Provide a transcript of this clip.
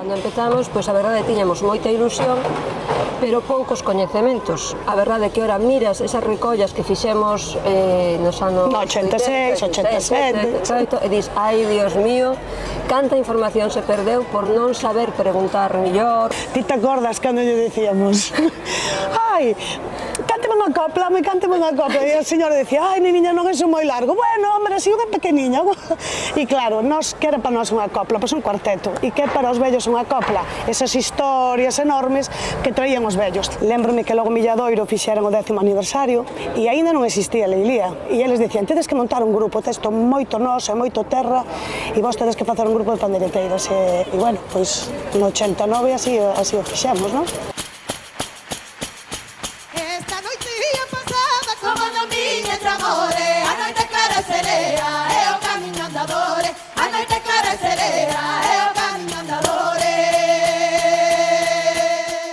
Cando empezamos, pois a verdade tiñamos moita ilusión, pero poucos coñecementos. A verdade é que ora miras esas recollas que fixemos nos anos... No, 86, 87... 88, e dis, ai, Dios mío, canta información se perdeu por non saber preguntar millor. Ti te acordas cando lle decíamos ai, cánteme unha copla, e a señora decía, ai, niña, non é moi largo. Bueno, hombre, así unha pequeniña. E claro, que era para nós unha copla? Pois un cuarteto. E que para os vellos unha copla? Esas historias enormes que traían os vellos. Lémbrome que logo Milladoiro fixeron o 10º aniversario e aínda non existía Leilía. E eles dicían, tedes que montar un grupo, texto moito noso e moito terra, e vos tedes que facer un grupo de pandeireteiras. E bueno, pois no 89 así o fixemos, non?